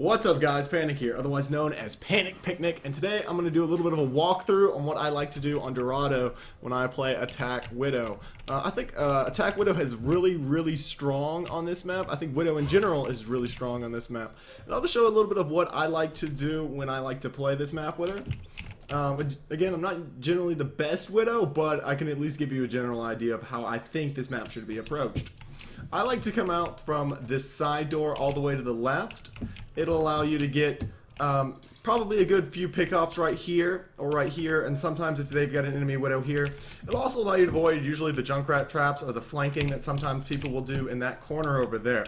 What's up guys, Panic here, otherwise known as Panic Picnic, and today I'm going to do a little bit of a walkthrough on what I like to do on Dorado when I play Attack Widow. I think Attack Widow is really strong on this map. I think Widow in general is really strong on this map. And I'll just show a little bit of what I like to do when I like to play this map with her. Again, I'm not generally the best Widow, but I can at least give you a general idea of how I think this map should be approached. I like to come out from this side door all the way to the left. It'll allow you to get probably a good few pickoffs right here or right here, and sometimes if they've got an enemy Widow here. It'll also allow you to avoid usually the Junkrat traps or the flanking that sometimes people will do in that corner over there.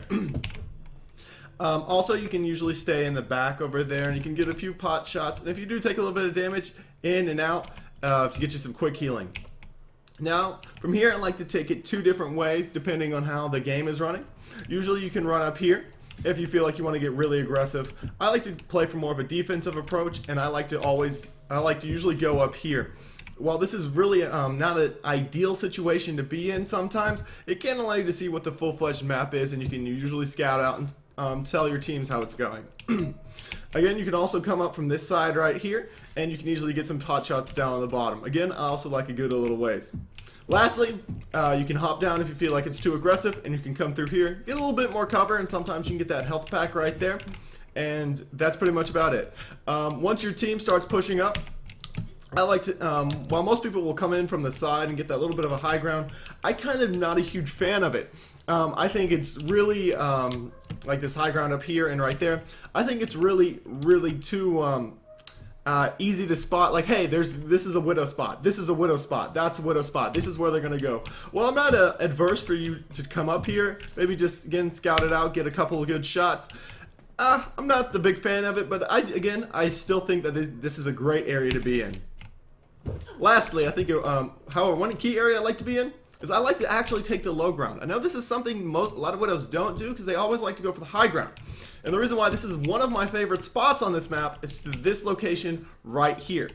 Also, you can usually stay in the back over there, and you can get a few pot shots, and if you do take a little bit of damage in and out, to get you some quick healing. Now, from here I like to take it two different ways depending on how the game is running. Usually you can run up here if you feel like you want to get really aggressive. I like to play for more of a defensive approach, and I like to usually go up here. While this is really not an ideal situation to be in sometimes, it can allow you to see what the full-fledged map is, and you can usually scout out and tell your teams how it's going. Again, you can also come up from this side right here, and you can easily get some pot shots down on the bottom. Again, I also like to go a little ways. Lastly, you can hop down if you feel like it's too aggressive, and you can come through here, get a little bit more cover, and sometimes you can get that health pack right there. And that's pretty much about it. Once your team starts pushing up, I like to, while most people will come in from the side and get that little bit of a high ground, I kind of not a huge fan of it. I think it's really, like this high ground up here and right there, I think it's really too easy to spot. Like, hey, this is a Widow spot, this is a Widow spot, that's a Widow spot, this is where they're going to go. Well, I'm not adverse for you to come up here, maybe just, again, scout it out, get a couple of good shots. I'm not the big fan of it, but I still think that this is a great area to be in. Lastly, I think, however, one key area I like to be in is I like to actually take the low ground. I know this is something a lot of Widows don't do because they always like to go for the high ground. And the reason why this is one of my favorite spots on this map is to this location right here.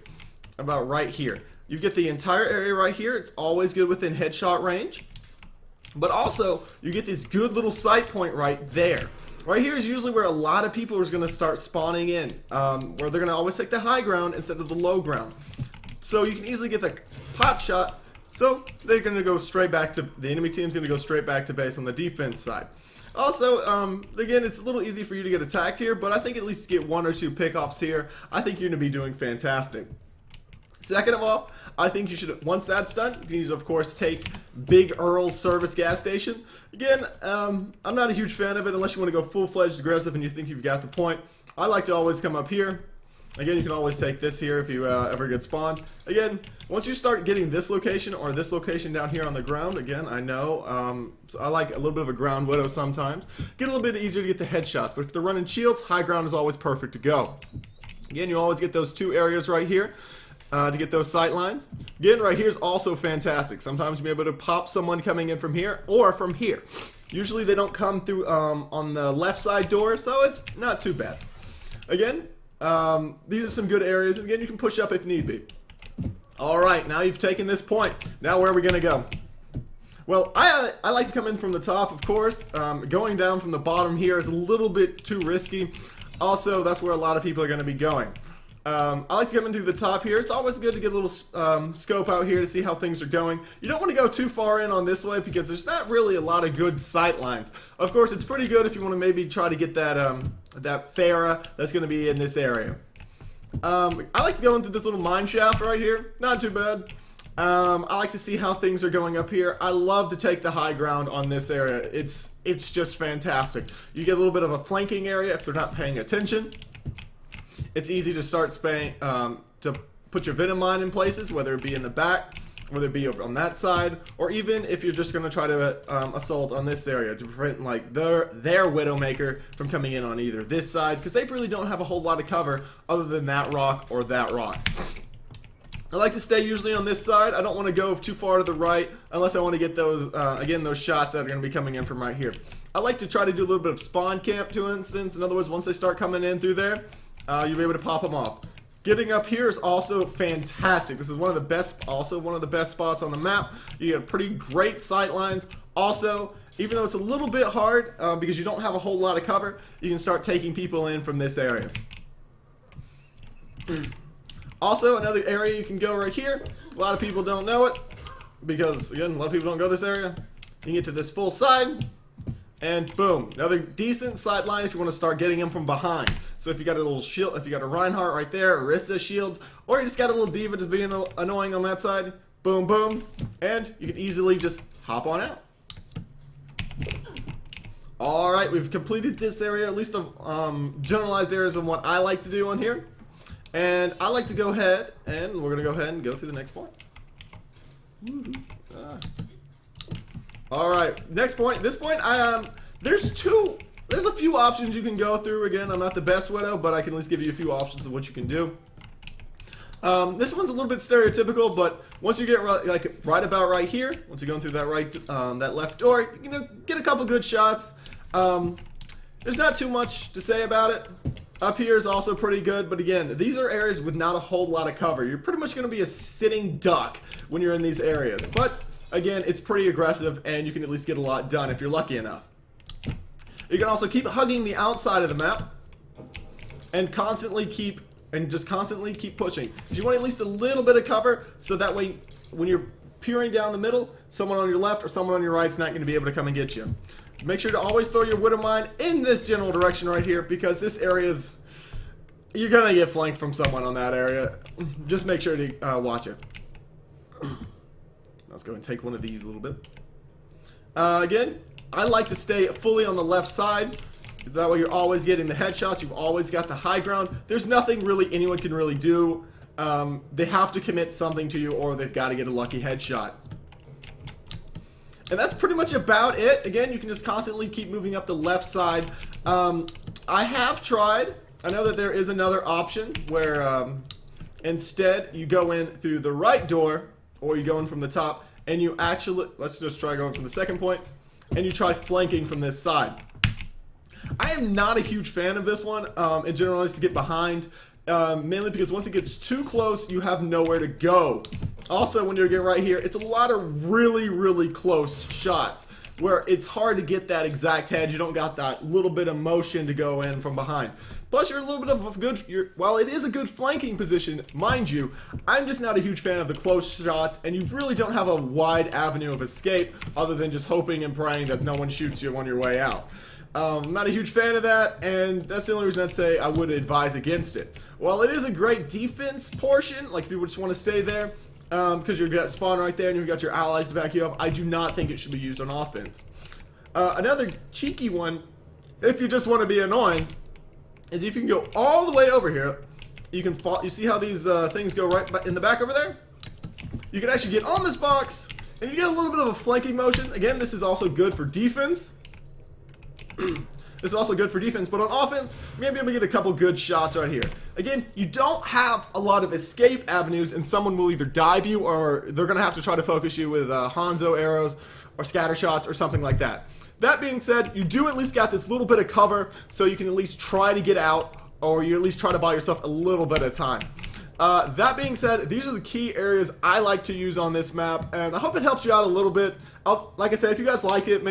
About right here. You get the entire area right here. It's always good within headshot range. But also, you get this good little sight point right there. Right here is usually where a lot of people are going to start spawning in. Where they're going to always take the high ground instead of the low ground. So you can easily get the pot shot. So they're going to go straight back to, the enemy team's going to go straight back to base on the defense side. Also, again, it's a little easy for you to get attacked here, but I think at least get one or two pickoffs here, I think you're going to be doing fantastic. Second of all, I think you should, once that's done, you can, of course, take Big Earl's service gas station. Again, I'm not a huge fan of it unless you want to go full-fledged aggressive and you think you've got the point. I like to always come up here. Again, you can always take this here if you ever get spawned. Again, once you start getting this location or this location down here on the ground, again, I know, so I like a little bit of a ground Widow sometimes. Get a little bit easier to get the headshots, but if they're running shields, high ground is always perfect to go. Again, you always get those two areas right here to get those sight lines. Again, right here is also fantastic. Sometimes you'll be able to pop someone coming in from here or from here. Usually they don't come through on the left side door, so it's not too bad. Again, these are some good areas, and again, you can push up if need be. Alright, now you've taken this point. Now where are we going to go? Well, I like to come in from the top, of course. Going down from the bottom here is a little bit too risky. Also, that's where a lot of people are going to be going. I like to come in through the top here. It's always good to get a little scope out here to see how things are going. You don't want to go too far in on this way because there's not really a lot of good sight lines. Of course, it's pretty good if you want to maybe try to get that that Farah that's going to be in this area. I like to go into this little mine shaft right here. Not too bad. I like to see how things are going up here. I love to take the high ground on this area. It's just fantastic. You get a little bit of a flanking area if they're not paying attention. It's easy to start to put your venom mine in places, whether it be in the back, whether it be over on that side, or even if you're just going to try to assault on this area to prevent like their Widowmaker from coming in on either this side, because they really don't have a whole lot of cover other than that rock or that rock. I like to stay usually on this side. I don't want to go too far to the right unless I want to get those, again, those shots that are going to be coming in from right here. I like to try to do a little bit of spawn camp, to instance. In other words, once they start coming in through there, you'll be able to pop them off. Getting up here is also fantastic. This is one of the best spots on the map. You get pretty great sight lines. Also, even though it's a little bit hard because you don't have a whole lot of cover, you can start taking people in from this area. Also, another area you can go right here. A lot of people don't know it because, again, a lot of people don't go this area. You can get to this full side, and boom, another decent sideline if you want to start getting them from behind. So if you got a little shield, if you got a Reinhardt right there, Arista shields, or you just got a little diva just being annoying on that side, boom, boom, and you can easily just hop on out. Alright, we've completed this area, at least of generalized areas of what I like to do on here. And I like to go ahead, and we're going to go ahead and go through the next point. Alright, next point. This point, there's a few options you can go through. Again, I'm not the best widow, but I can at least give you a few options of what you can do. This one's a little bit stereotypical, but once you get right about right here, once you're going through that left door, you can get a couple good shots. There's not too much to say about it. Up here is also pretty good, but again, these are areas with not a whole lot of cover. You're pretty much going to be a sitting duck when you're in these areas. But again, it's pretty aggressive, and you can at least get a lot done if you're lucky enough. You can also keep hugging the outside of the map, and just constantly keep pushing. You want at least a little bit of cover, so that way, when you're peering down the middle, someone on your left or someone on your right is not going to be able to come and get you. Make sure to always throw your Widow Mine in this general direction right here, because this area is... You're going to get flanked from someone on that area. Just make sure to watch it. Let's go and take one of these a little bit. Again, I like to stay fully on the left side. That way you're always getting the headshots. You've always got the high ground. There's nothing really anyone can really do. They have to commit something to you, or they've got to get a lucky headshot. And that's pretty much about it. Again, you can just constantly keep moving up the left side. I have tried. I know that there is another option where instead you go in through the right door, or you go in from the top, and you actually, let's just try going from the second point, and you try flanking from this side. I am not a huge fan of this one. It generally likes to get behind, mainly because once it gets too close, you have nowhere to go. Also, when you get right here, it's a lot of really, really close shots where it's hard to get that exact head. You don't got that little bit of motion to go in from behind. Plus, you're a little bit of a good... while it is a good flanking position, mind you, I'm just not a huge fan of the close shots, and you really don't have a wide avenue of escape other than just hoping and praying that no one shoots you on your way out. I'm not a huge fan of that, and that's the only reason I'd say I would advise against it. While it is a great defense portion, like if you just want to stay there, because you've got spawn right there and you've got your allies to back you up, I do not think it should be used on offense. Another cheeky one, if you just want to be annoying, is if you can go all the way over here. You can fall. You see how these things go right in the back over there? You can actually get on this box, and you get a little bit of a flanking motion. Again, this is also good for defense. This is also good for defense, but on offense, you may be able to get a couple good shots right here. Again, you don't have a lot of escape avenues, and someone will either dive you, or they're going to have to try to focus you with Hanzo arrows or scatter shots or something like that. That being said, you do at least got this little bit of cover, so you can at least try to get out, or you at least try to buy yourself a little bit of time. That being said, these are the key areas I like to use on this map, and I hope it helps you out a little bit. Like I said, if you guys like it,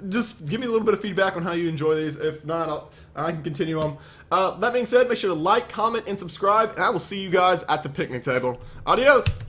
just give me a little bit of feedback on how you enjoy these. If not, I can continue them. That being said, make sure to like, comment, and subscribe, and I will see you guys at the picnic table. Adios!